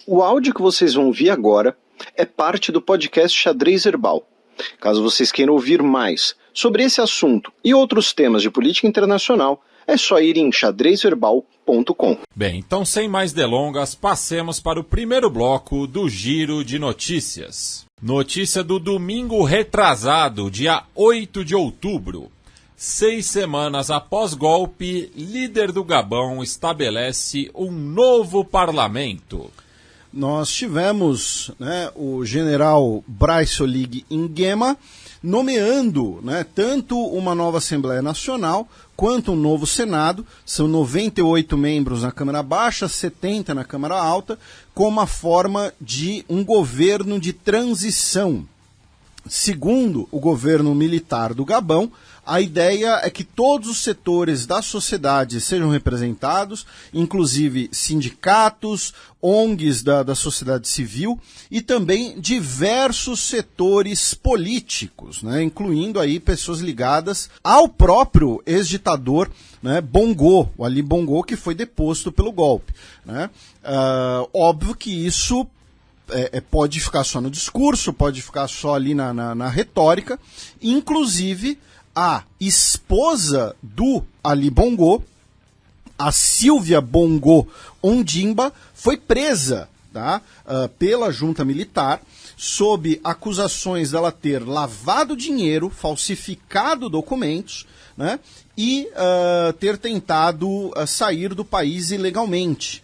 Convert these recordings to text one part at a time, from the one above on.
O áudio que vocês vão ouvir agora é parte do podcast Xadrez Herbal. Caso vocês queiram ouvir mais sobre esse assunto e outros temas de política internacional, é só ir em xadrezherbal.com. Bem, então sem mais delongas, passemos para o primeiro bloco do Giro de Notícias. Notícia do domingo retrasado, dia 8 de outubro. 6 semanas após golpe, líder do Gabão estabelece um novo parlamento. Nós tivemos o general Brice Oligui Nguema nomeando tanto uma nova Assembleia Nacional quanto um novo Senado. São 98 membros na Câmara Baixa, 70 na Câmara Alta, com uma forma de um governo de transição. Segundo o governo militar do Gabão, a ideia é que todos os setores da sociedade sejam representados, inclusive sindicatos, ONGs da sociedade civil e também diversos setores políticos, incluindo aí pessoas ligadas ao próprio ex-ditador Bongo, o Ali Bongo, que foi deposto pelo golpe. Óbvio que isso pode ficar só no discurso, pode ficar só ali na retórica, inclusive a esposa do Ali Bongo, a Silvia Bongo Ondimba, foi presa pela junta militar sob acusações dela ter lavado dinheiro, falsificado documentos e ter tentado sair do país ilegalmente.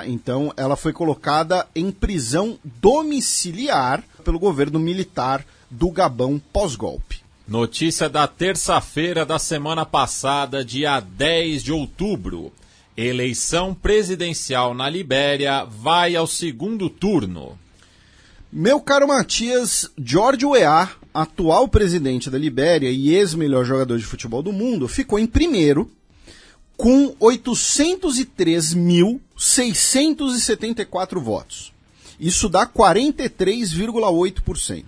Então ela foi colocada em prisão domiciliar pelo governo militar do Gabão pós-golpe. Notícia da terça-feira da semana passada, dia 10 de outubro. Eleição presidencial na Libéria vai ao segundo turno. Meu caro Matias, George Weah, atual presidente da Libéria e ex-melhor jogador de futebol do mundo, ficou em primeiro com 803.674 votos. Isso dá 43,8%.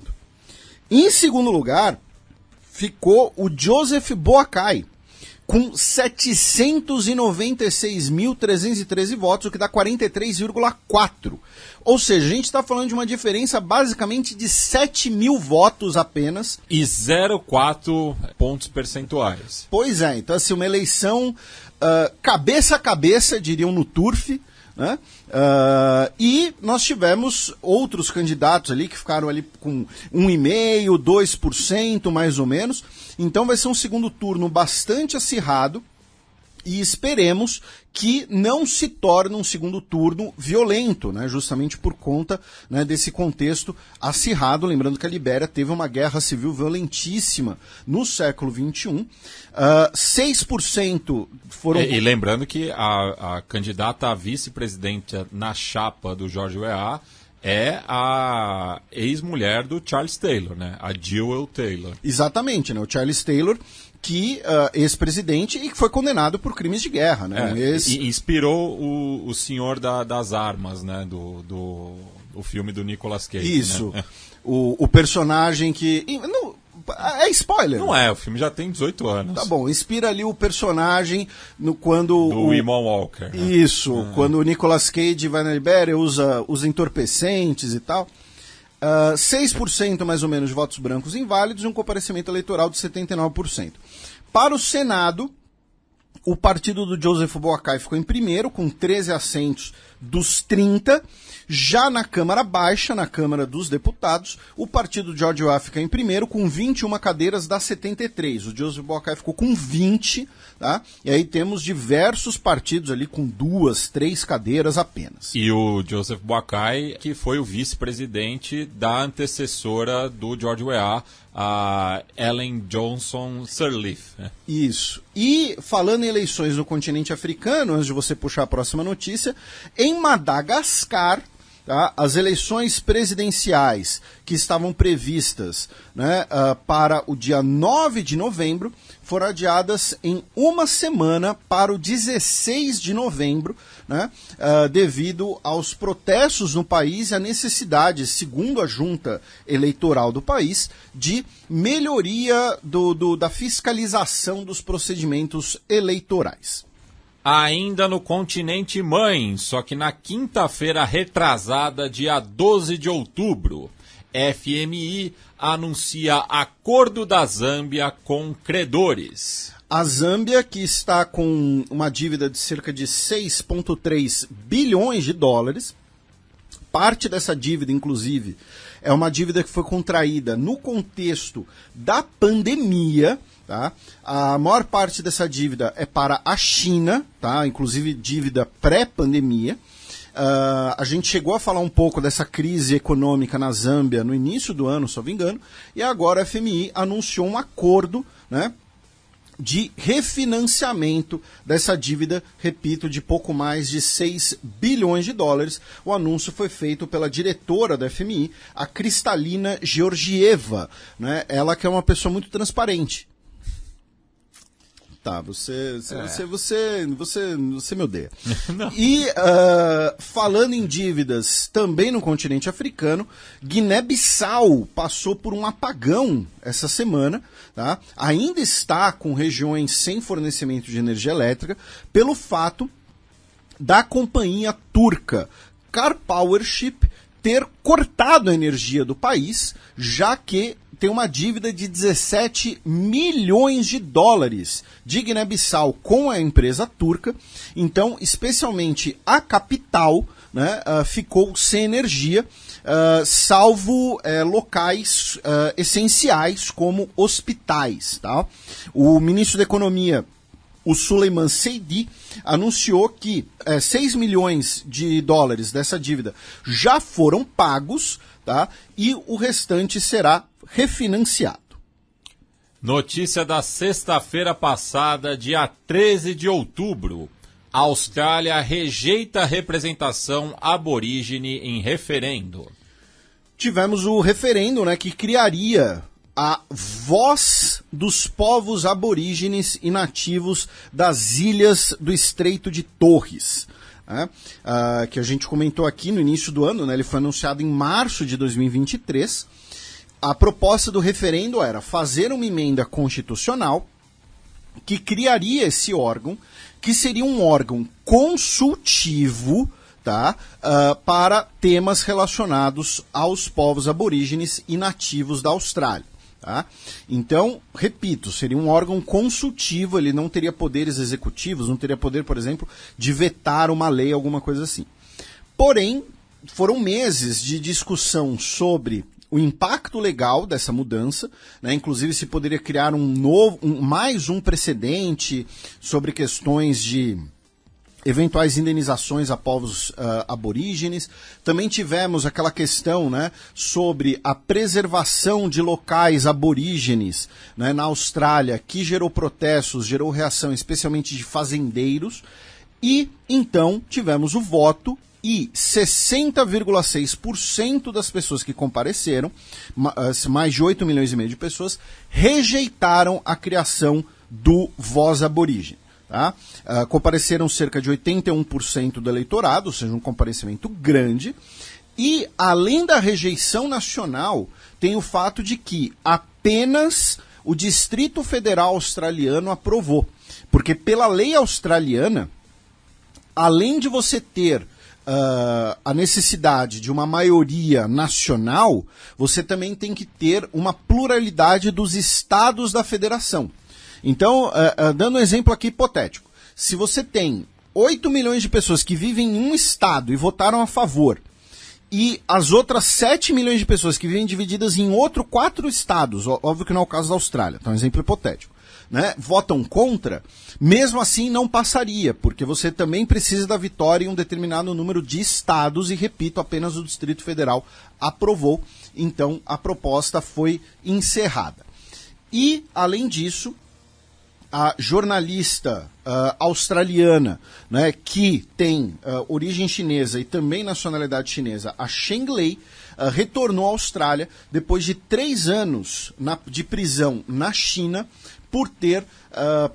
Em segundo lugar, ficou o Joseph Boakai, com 796.313 votos, o que dá 43,4%. Ou seja, a gente está falando de uma diferença basicamente de 7 mil votos apenas. E 0,4 pontos percentuais. Pois é, então assim, uma eleição cabeça a cabeça, diriam no Turf, e nós tivemos outros candidatos ali que ficaram ali com 1,5%, 2% mais ou menos. Então vai ser um segundo turno bastante acirrado e esperemos que não se torne um segundo turno violento, justamente por conta desse contexto acirrado. Lembrando que a Libéria teve uma guerra civil violentíssima no século XXI. 6% foram... E lembrando que a candidata a vice-presidente na chapa do George Weah é a ex-mulher do Charles Taylor, a Jewel Taylor. Exatamente, o Charles Taylor, que ex-presidente e que foi condenado por crimes de guerra. E inspirou o Senhor das Armas, do filme do Nicolas Cage. Isso, o personagem que... É spoiler. Não é, o filme já tem 18 anos. Tá bom, inspira ali o personagem quando... Do William Walker. Isso, quando o Nicolas Cage vai na Libéria, usa entorpecentes e tal. 6% mais ou menos de votos brancos inválidos e um comparecimento eleitoral de 79%. Para o Senado, o partido do Joseph Boakai ficou em primeiro, com 13 assentos dos 30. Já na Câmara Baixa, na Câmara dos Deputados, o partido de George Weah fica em primeiro, com 21 cadeiras das 73. O Joseph Boakai ficou com 20, E aí temos diversos partidos ali com 2, 3 cadeiras apenas. E o Joseph Boakai, que foi o vice-presidente da antecessora do George Weah, a Ellen Johnson Sirleaf. Isso. E falando em eleições no continente africano, antes de você puxar a próxima notícia, em Madagascar, as eleições presidenciais que estavam previstas para o dia 9 de novembro foram adiadas em uma semana para o 16 de novembro, devido aos protestos no país e a necessidade, segundo a junta eleitoral do país, de melhoria da fiscalização dos procedimentos eleitorais. Ainda no continente mãe, só que na quinta-feira retrasada, dia 12 de outubro, FMI anuncia acordo da Zâmbia com credores. A Zâmbia, que está com uma dívida de cerca de 6,3 bilhões de dólares, parte dessa dívida, inclusive, é uma dívida que foi contraída no contexto da pandemia. Tá? A maior parte dessa dívida é para a China, tá? Inclusive dívida pré-pandemia. A gente chegou a falar um pouco dessa crise econômica na Zâmbia no início do ano, se não me engano, e agora a FMI anunciou um acordo, né, de refinanciamento dessa dívida, repito, de pouco mais de 6 bilhões de dólares. O anúncio foi feito pela diretora da FMI, a Kristalina Georgieva, né? Ela que é uma pessoa muito transparente. Tá, você me odeia. E falando em dívidas, também no continente africano, Guiné-Bissau passou por um apagão essa semana, tá? Ainda está com regiões sem fornecimento de energia elétrica, pelo fato da companhia turca Karpowership ter cortado a energia do país, já que tem uma dívida de 17 milhões de dólares de Guiné-Bissau com a empresa turca. Então, especialmente a capital, né, ficou sem energia, salvo locais essenciais como hospitais. Tá? O ministro da Economia, o Suleiman Seidi, anunciou que 6 milhões de dólares dessa dívida já foram pagos, tá? E o restante será refinanciado. Notícia da sexta-feira passada, dia 13 de outubro. A Austrália rejeita a representação aborígene em referendo. Tivemos o referendo, né, que criaria a voz dos povos aborígenes e nativos das ilhas do Estreito de Torres. Que a gente comentou aqui no início do ano, né, ele foi anunciado em março de 2023. A proposta do referendo era fazer uma emenda constitucional que criaria esse órgão, que seria um órgão consultivo, tá, para temas relacionados aos povos aborígenes e nativos da Austrália. Tá? Então, repito, seria um órgão consultivo, ele não teria poderes executivos, não teria poder, por exemplo, de vetar uma lei, alguma coisa assim. Porém, foram meses de discussão sobre o impacto legal dessa mudança, né? Inclusive se poderia criar mais um precedente sobre questões de eventuais indenizações a povos aborígenes. Também tivemos aquela questão, né, sobre a preservação de locais aborígenes, né, na Austrália, que gerou protestos, gerou reação, especialmente de fazendeiros. E então tivemos o voto e 60,6% das pessoas que compareceram, mais de 8 milhões e meio de pessoas, rejeitaram a criação do Voz Aborígene. Tá? Compareceram cerca de 81% do eleitorado, ou seja, um comparecimento grande. E, além da rejeição nacional, tem o fato de que apenas o Distrito Federal Australiano aprovou. Porque, pela lei australiana, além de você ter a necessidade de uma maioria nacional, você também tem que ter uma pluralidade dos estados da federação. Então, dando um exemplo aqui hipotético, se você tem 8 milhões de pessoas que vivem em um estado e votaram a favor, e as outras 7 milhões de pessoas que vivem divididas em 4 estados, óbvio que não é o caso da Austrália, então é um exemplo hipotético, né, votam contra, mesmo assim não passaria, porque você também precisa da vitória em um determinado número de estados, e repito, apenas o Distrito Federal aprovou, então a proposta foi encerrada. E, além disso, a jornalista australiana, né, que tem origem chinesa e também nacionalidade chinesa, a Sheng Lei, retornou à Austrália depois de 3 anos de prisão na China por ter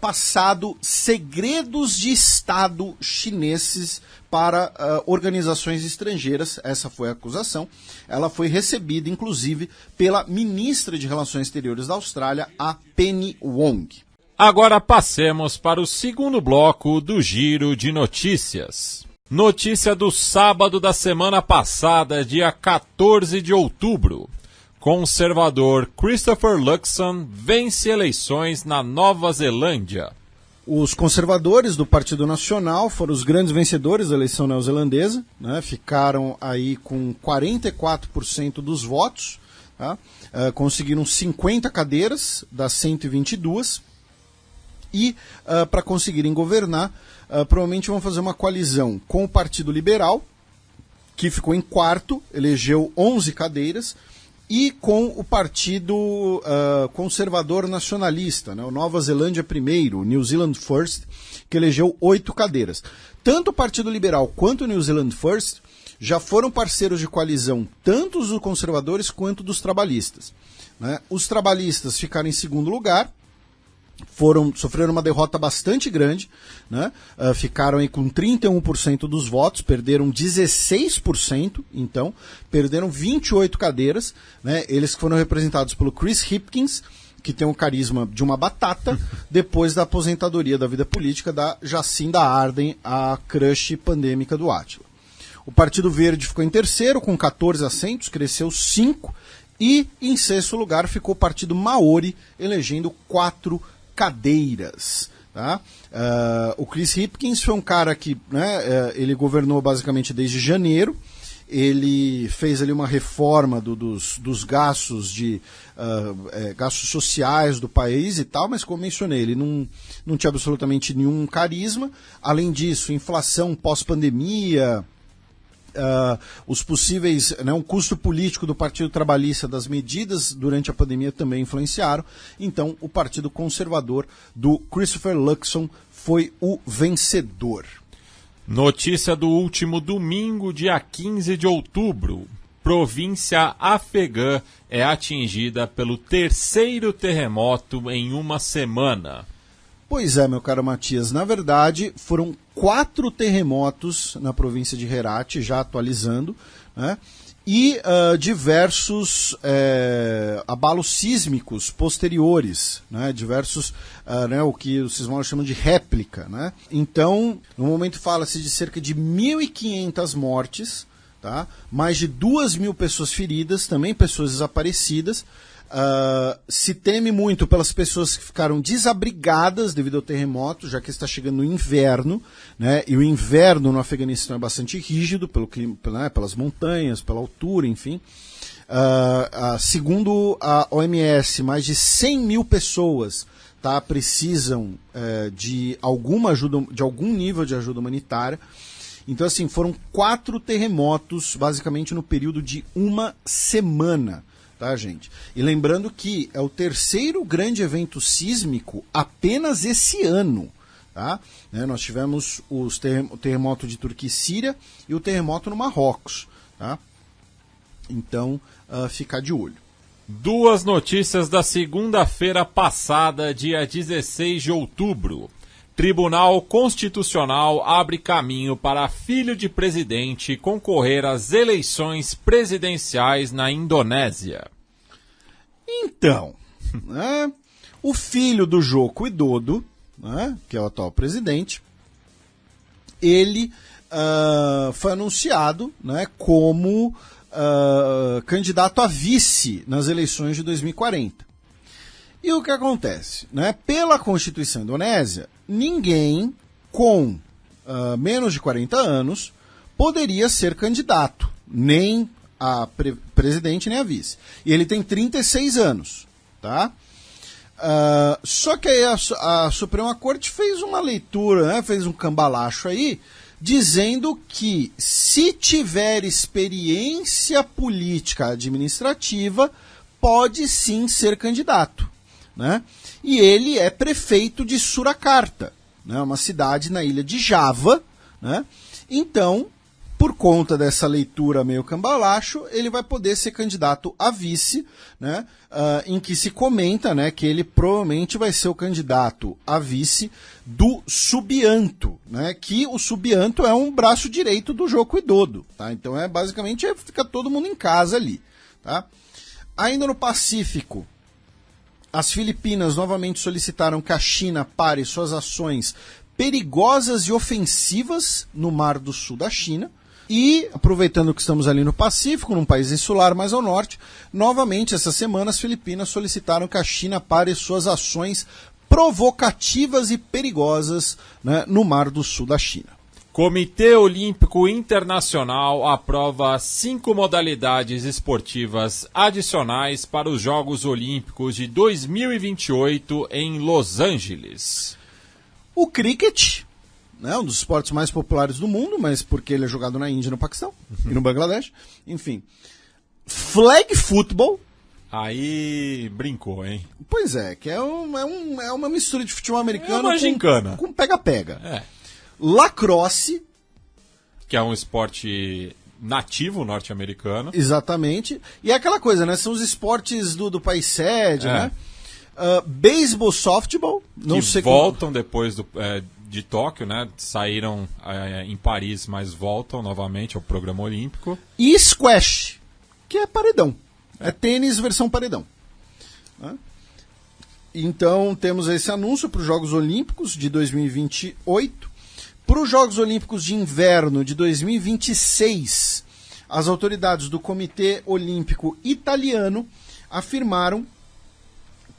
passado segredos de Estado chineses para organizações estrangeiras. Essa foi a acusação. Ela foi recebida, inclusive, pela ministra de Relações Exteriores da Austrália, a Penny Wong. Agora passemos para o segundo bloco do Giro de Notícias. Notícia do sábado da semana passada, dia 14 de outubro. Conservador Christopher Luxon vence eleições na Nova Zelândia. Os conservadores do Partido Nacional foram os grandes vencedores da eleição neozelandesa, né? Ficaram aí com 44% dos votos, tá? Conseguiram 50 cadeiras das 122 e para conseguirem governar, provavelmente vão fazer uma coalizão com o Partido Liberal, que ficou em quarto, elegeu 11 cadeiras, e com o Partido Conservador Nacionalista, né, o Nova Zelândia Primeiro, o New Zealand First, que elegeu 8 cadeiras. Tanto o Partido Liberal quanto o New Zealand First já foram parceiros de coalizão, tanto dos conservadores quanto dos trabalhistas, né? Os trabalhistas ficaram em segundo lugar, sofreram uma derrota bastante grande, né? Ficaram aí com 31% dos votos, perderam 16%, então, perderam 28 cadeiras, né? Eles foram representados pelo Chris Hipkins, que tem o carisma de uma batata, depois da aposentadoria da vida política da Jacinda Ardern, a crush pandêmica do Átila. O Partido Verde ficou em terceiro, com 14 assentos, cresceu 5, e em sexto lugar ficou o Partido Maori, elegendo 4 cadeiras. Tá? O Chris Hipkins foi um cara que, né, ele governou basicamente desde janeiro. Ele fez ali uma reforma dos gastos gastos sociais do país e tal, mas como mencionei, ele não tinha absolutamente nenhum carisma. Além disso, inflação pós-pandemia, os possíveis, né, um custo político do Partido Trabalhista das medidas durante a pandemia também influenciaram. Então, o Partido Conservador do Christopher Luxon foi o vencedor. Notícia do último domingo, dia 15 de outubro. Província afegã é atingida pelo terceiro terremoto em uma semana. Pois é, meu caro Matias, na verdade foram 4 terremotos na província de Herat, já atualizando, né? E diversos abalos sísmicos posteriores, né? Diversos, né, o que os sismólogos chamam de réplica, né? Então, no momento fala-se de cerca de 1.500 mortes, tá? Mais de 2.000 pessoas feridas, também pessoas desaparecidas. Se teme muito pelas pessoas que ficaram desabrigadas devido ao terremoto, já que está chegando o inverno, né? E o inverno no Afeganistão é bastante rígido, né, pelas montanhas, pela altura, enfim. Segundo a OMS, mais de 100.000 pessoas, tá, precisam de alguma ajuda, de algum nível de ajuda humanitária. Então, assim, foram 4 terremotos, basicamente no período de uma semana. Tá, gente? E lembrando que é o terceiro grande evento sísmico apenas esse ano. Tá? Nós tivemos o terremoto de Turquia e Síria e o terremoto no Marrocos. Tá? Então, ficar de olho. 2 notícias da segunda-feira passada, dia 16 de outubro. Tribunal Constitucional abre caminho para filho de presidente concorrer às eleições presidenciais na Indonésia. Então, né, o filho do Joko Widodo, né, que é o atual presidente, ele foi anunciado, né, como candidato a vice nas eleições de 2040. E o que acontece? Né? Pela Constituição indonésia, ninguém com menos de 40 anos poderia ser candidato, nem a presidente nem a vice. E ele tem 36 anos. Tá? Só que aí a Suprema Corte fez uma leitura, né? Fez um cambalacho aí, dizendo que se tiver experiência política administrativa, pode sim ser candidato. Né? E ele é prefeito de Surakarta, né? Uma cidade na ilha de Java, né? Então, por conta dessa leitura meio cambalacho, ele vai poder ser candidato a vice, né? Em que se comenta, né, que ele provavelmente vai ser o candidato a vice do Subianto, né? Que o Subianto é um braço direito do Joko Widodo, tá? Então basicamente fica todo mundo em casa ali, tá? Ainda no Pacífico, As Filipinas novamente solicitaram que a China pare suas ações perigosas e ofensivas no Mar do Sul da China. E, aproveitando que estamos ali no Pacífico, num país insular mais ao norte, novamente essa semana as Filipinas solicitaram que a China pare suas ações provocativas e perigosas, né, no Mar do Sul da China. Comitê Olímpico Internacional aprova 5 modalidades esportivas adicionais para os Jogos Olímpicos de 2028 em Los Angeles. O cricket, né, um dos esportes mais populares do mundo, mas porque ele é jogado na Índia e no Paquistão, e no Bangladesh, enfim. Flag football. Aí brincou, hein? Pois é, que é uma mistura de futebol americano uma gincana. Com pega-pega. É. Lacrosse. Que é um esporte nativo norte-americano. Exatamente. E é aquela coisa, né? São os esportes do país sede, né? Beisebol, softball. Não que sei voltam como... depois de Tóquio, né? Saíram em Paris, mas voltam novamente ao programa olímpico. E squash, que é paredão. É tênis versão paredão. Né? Então temos esse anúncio para os Jogos Olímpicos de 2028. Para os Jogos Olímpicos de Inverno de 2026, as autoridades do Comitê Olímpico Italiano afirmaram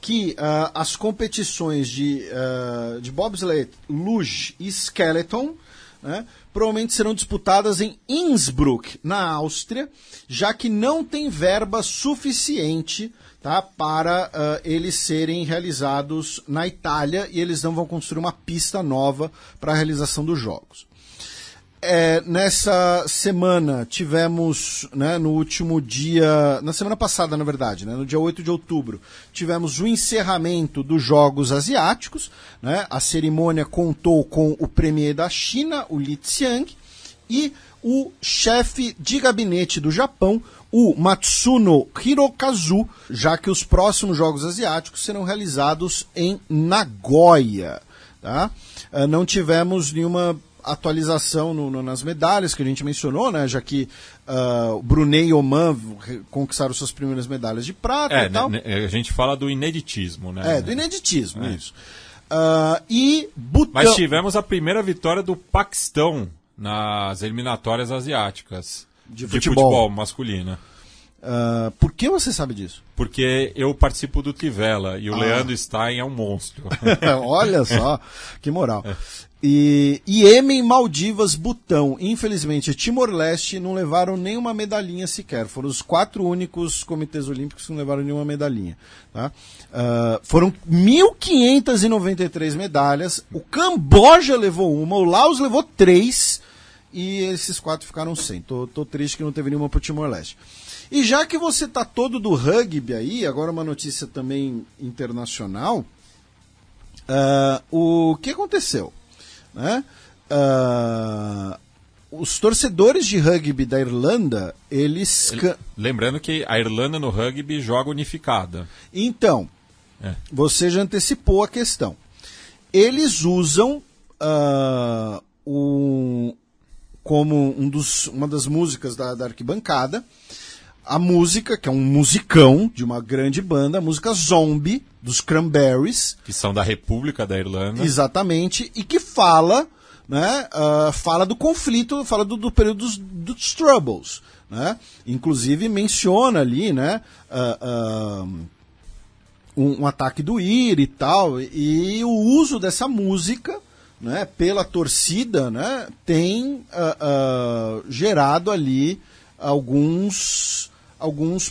que as competições de bobsleigh, luge e skeleton, né, provavelmente serão disputadas em Innsbruck, na Áustria, já que não tem verba suficiente, tá, para eles serem realizados na Itália, e eles não vão construir uma pista nova para a realização dos jogos. Nessa semana tivemos, né, no último dia, na semana passada, na verdade, né, no dia 8 de outubro, tivemos o encerramento dos Jogos Asiáticos, né, a cerimônia contou com o premier da China, o Li Qiang, e o chefe de gabinete do Japão, o Matsuno Hirokazu, já que os próximos Jogos Asiáticos serão realizados em Nagoya. Tá? Não tivemos nenhuma atualização nas medalhas que a gente mencionou, né? Já que Brunei e Oman conquistaram suas primeiras medalhas de prata e tal. A gente fala do ineditismo, né? Do ineditismo, isso. E Butão... Mas tivemos a primeira vitória do Paquistão nas eliminatórias asiáticas de futebol masculino. Por que você sabe disso? Porque eu participo do Tivela e o Leandro Stein é um monstro. Olha só, que moral. E Iêmen, Maldivas, Butão. Infelizmente, Timor-Leste não levaram nenhuma medalhinha sequer. Foram os 4 únicos comitês olímpicos que não levaram nenhuma medalhinha. Tá? Foram 1.593 medalhas. O Camboja levou uma, o Laos levou 3 e esses 4 ficaram sem. Tô triste que não teve nenhuma pro Timor-Leste. E já que você tá todo do rugby aí, agora uma notícia também internacional, o que aconteceu? Né? Os torcedores de rugby da Irlanda, eles... Lembrando que a Irlanda no rugby joga unificada. Então, você já antecipou a questão. Eles usam como uma das músicas da arquibancada, a música, que é um musicão de uma grande banda, a música Zombie, dos Cranberries. Que são da República da Irlanda. Exatamente, e que fala, né, fala do conflito, fala do período dos Troubles. Né? Inclusive menciona ali, né, um ataque do IRA e tal, e o uso dessa música, né, pela torcida, né, tem gerado ali alguns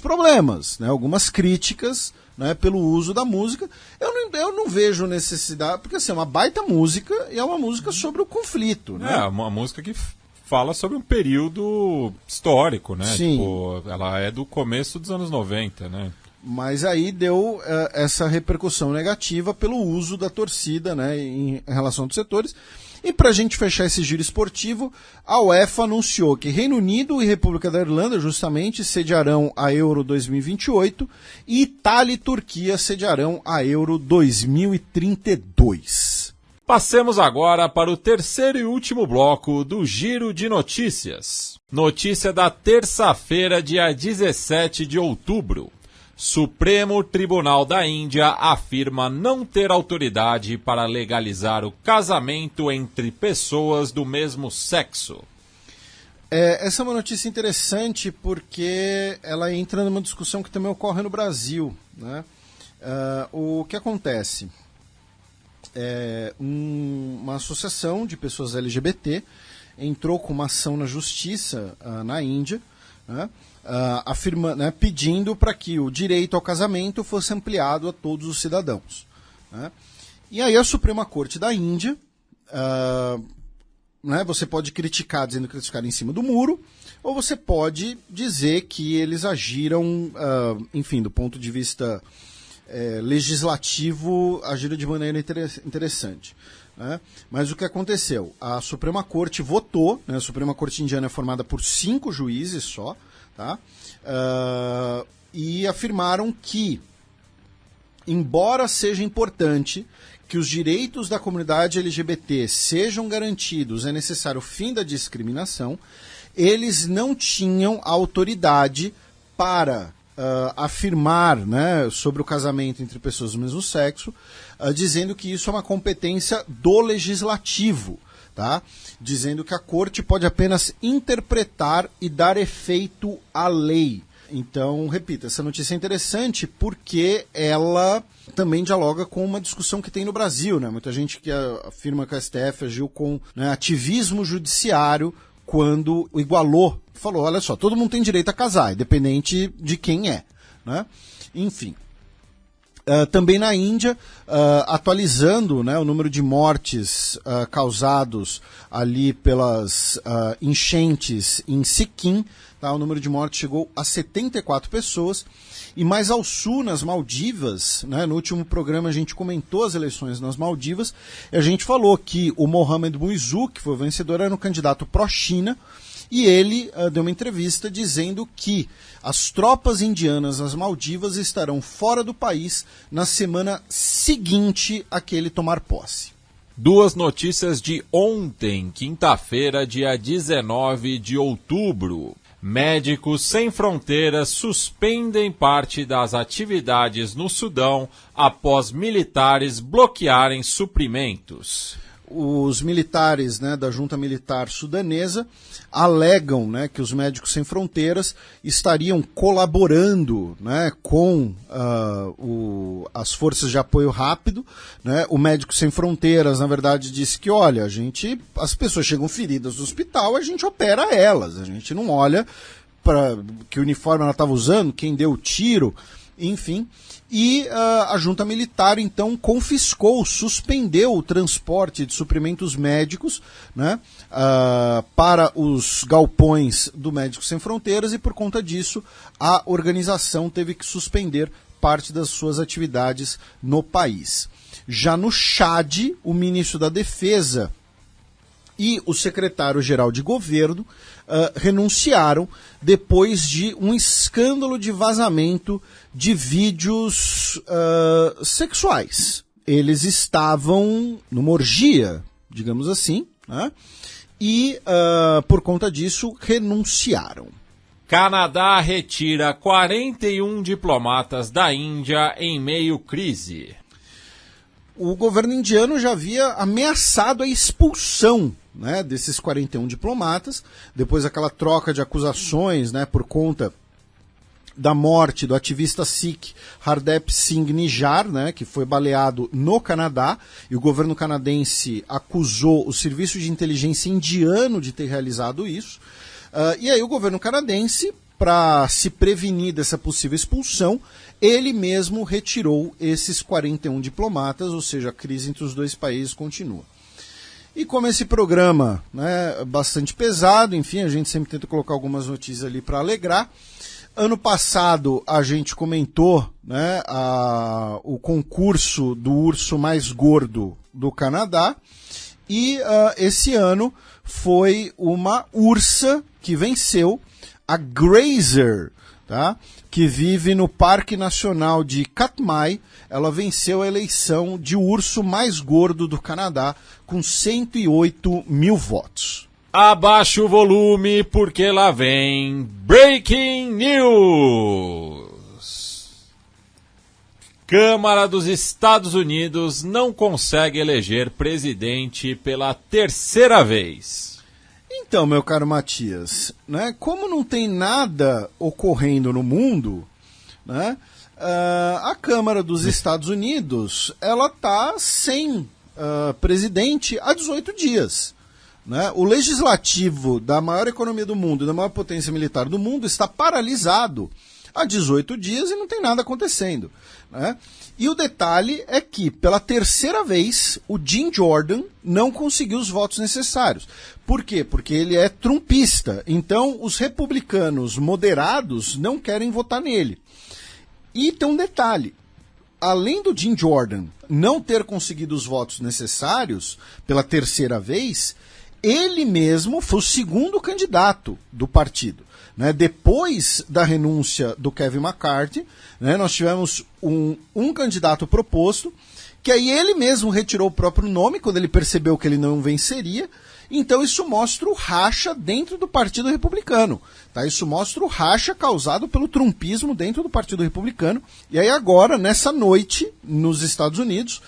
problemas, né, algumas críticas, né, pelo uso da música. Eu não vejo necessidade, porque assim, é uma baita música e é uma música sobre o conflito. Né? É, uma música que fala sobre um período histórico, né? Sim. Tipo, ela é do começo dos anos 90, né? Mas aí deu essa repercussão negativa pelo uso da torcida, né, em relação aos setores. E para a gente fechar esse giro esportivo, a UEFA anunciou que Reino Unido e República da Irlanda, justamente, sediarão a Euro 2028 e Itália e Turquia sediarão a Euro 2032. Passemos agora para o terceiro e último bloco do Giro de Notícias. Notícia da terça-feira, dia 17 de outubro. Supremo Tribunal da Índia afirma não ter autoridade para legalizar o casamento entre pessoas do mesmo sexo. Essa é uma notícia interessante porque ela entra numa discussão que também ocorre no Brasil, né? O que acontece? Uma associação de pessoas LGBT entrou com uma ação na justiça na Índia, né? Pedindo para que o direito ao casamento fosse ampliado a todos os cidadãos, né? E aí a Suprema Corte da Índia, você pode criticar dizendo que eles ficaram em cima do muro, ou você pode dizer que eles agiram, do ponto de vista legislativo, agiram de maneira interessante, né? Mas o que aconteceu? A Suprema Corte votou, né? A Suprema Corte indiana é formada por 5 juízes só, tá? E afirmaram que, embora seja importante que os direitos da comunidade LGBT sejam garantidos, é necessário o fim da discriminação, eles não tinham autoridade para afirmar, né, sobre o casamento entre pessoas do mesmo sexo, dizendo que isso é uma competência do legislativo, tá? Dizendo que a corte pode apenas interpretar e dar efeito à lei. Então, repito, essa notícia é interessante porque ela também dialoga com uma discussão que tem no Brasil, né? Muita gente que afirma que a STF agiu com, né, ativismo judiciário quando igualou, falou, olha só, todo mundo tem direito a casar, independente de quem é, né? Enfim. Também na Índia, atualizando, né, o número de mortes causados ali pelas enchentes em Sikkim, tá, o número de mortes chegou a 74 pessoas. E mais ao sul, nas Maldivas, né, no último programa a gente comentou as eleições nas Maldivas, e a gente falou que o Mohamed Muizzu, que foi o vencedor, era um candidato pró-China, e ele deu uma entrevista dizendo que as tropas indianas nas Maldivas estarão fora do país na semana seguinte a que ele tomar posse. 2 notícias de ontem, quinta-feira, dia 19 de outubro. Médicos Sem Fronteiras suspendem parte das atividades no Sudão após militares bloquearem suprimentos. Os militares, né, da junta militar sudanesa alegam, né, que os Médicos Sem Fronteiras estariam colaborando, né, com as forças de apoio rápido, né? O Médicos Sem Fronteiras, na verdade, disse que, olha, as pessoas chegam feridas no hospital, a gente opera elas, a gente não olha para que uniforme ela estava usando, quem deu o tiro, enfim. E a junta militar, então, suspendeu o transporte de suprimentos médicos, né, para os galpões do Médicos Sem Fronteiras, e por conta disso a organização teve que suspender parte das suas atividades no país. Já no Chad, o ministro da Defesa e o secretário-geral de governo renunciaram depois de um escândalo de vazamento de vídeos sexuais. Eles estavam numa orgia, digamos assim, né? E por conta disso renunciaram. Canadá retira 41 diplomatas da Índia em meio crise. O governo indiano já havia ameaçado a expulsão, né, desses 41 diplomatas, depois daquela troca de acusações, né, por conta da morte do ativista Sikh Hardeep Singh Nijjar, né, que foi baleado no Canadá, e o governo canadense acusou o serviço de inteligência indiano de ter realizado isso. E aí o governo canadense, para se prevenir dessa possível expulsão, ele mesmo retirou esses 41 diplomatas, ou seja, a crise entre os dois países continua. E como esse programa, né, é bastante pesado, enfim, a gente sempre tenta colocar algumas notícias ali para alegrar. Ano passado a gente comentou, né, o concurso do urso mais gordo do Canadá, e esse ano foi uma ursa que venceu, a Grazer, tá? Que vive no Parque Nacional de Katmai. Ela venceu a eleição de urso mais gordo do Canadá com 108 mil votos. Abaixa o volume porque lá vem Breaking News. Câmara dos Estados Unidos não consegue eleger presidente pela terceira vez. Então, meu caro Matias, né, como não tem nada ocorrendo no mundo, né, a Câmara dos Estados Unidos ela está sem presidente há 18 dias. Né? O legislativo da maior economia do mundo e da maior potência militar do mundo está paralisado há 18 dias e não tem nada acontecendo. Né? E o detalhe é que, pela terceira vez, o Jim Jordan não conseguiu os votos necessários. Por quê? Porque ele é trumpista. Então, os republicanos moderados não querem votar nele. E tem um detalhe. Além do Jim Jordan não ter conseguido os votos necessários pela terceira vez, ele mesmo foi o segundo candidato do partido. Né, depois da renúncia do Kevin McCarthy, né, nós tivemos um candidato proposto, que aí ele mesmo retirou o próprio nome quando ele percebeu que ele não venceria. Então isso mostra o racha dentro do Partido Republicano. Tá? Isso mostra o racha causado pelo trumpismo dentro do Partido Republicano. E aí agora, nessa noite, nos Estados Unidos,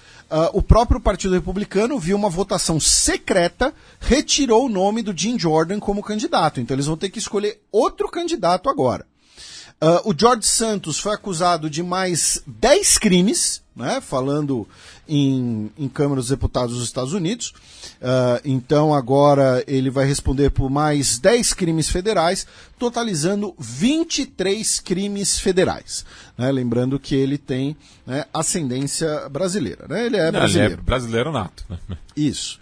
o próprio Partido Republicano viu uma votação secreta, retirou o nome do Jim Jordan como candidato. Então eles vão ter que escolher outro candidato agora. O George Santos foi acusado de mais 10 crimes, né, falando em Câmara dos Deputados dos Estados Unidos. Então agora ele vai responder por mais 10 crimes federais, totalizando 23 crimes federais. Né, lembrando que ele tem, né, ascendência brasileira. Né, ele é brasileiro. Ele é brasileiro nato. Isso.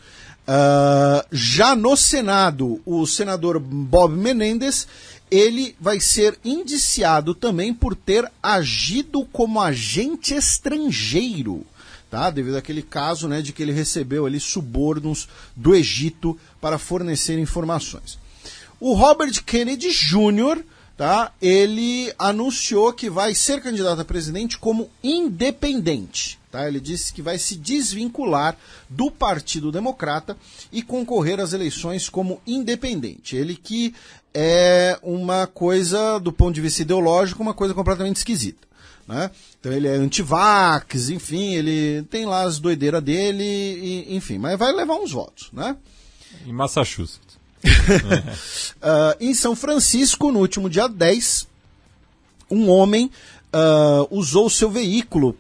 Já no Senado, o senador Bob Menendez, ele vai ser indiciado também por ter agido como agente estrangeiro, tá? Devido àquele caso, né, de que ele recebeu ali subornos do Egito para fornecer informações. O Robert Kennedy Jr., tá? Ele anunciou que vai ser candidato a presidente como independente. Tá? Ele disse que vai se desvincular do Partido Democrata e concorrer às eleições como independente. Ele que é uma coisa, do ponto de vista ideológico, uma coisa completamente esquisita. Né? Então ele é anti-vax, enfim, ele tem lá as doideiras dele, e, enfim, mas vai levar uns votos. Né? Em Massachusetts. Em São Francisco, no último dia 10, um homem usou seu veículo,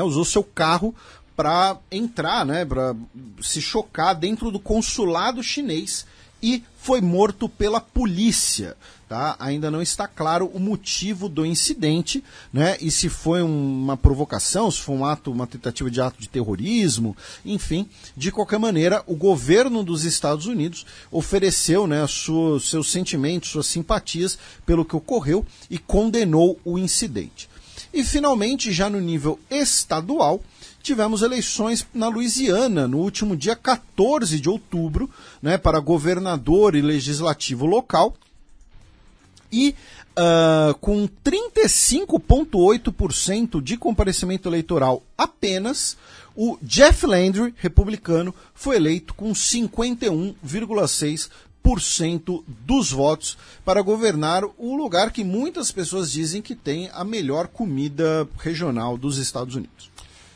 usou seu carro para entrar, né, para se chocar dentro do consulado chinês e foi morto pela polícia. Tá? Ainda não está claro o motivo do incidente, né, e se foi uma provocação, se foi uma tentativa de ato de terrorismo, enfim. De qualquer maneira, o governo dos Estados Unidos ofereceu, né, seus sentimentos, suas simpatias pelo que ocorreu e condenou o incidente. E, finalmente, já no nível estadual, tivemos eleições na Louisiana no último dia 14 de outubro, né, para governador e legislativo local. E com 35,8% de comparecimento eleitoral apenas, o Jeff Landry, republicano, foi eleito com 51,6% dos votos para governar o lugar que muitas pessoas dizem que tem a melhor comida regional dos Estados Unidos.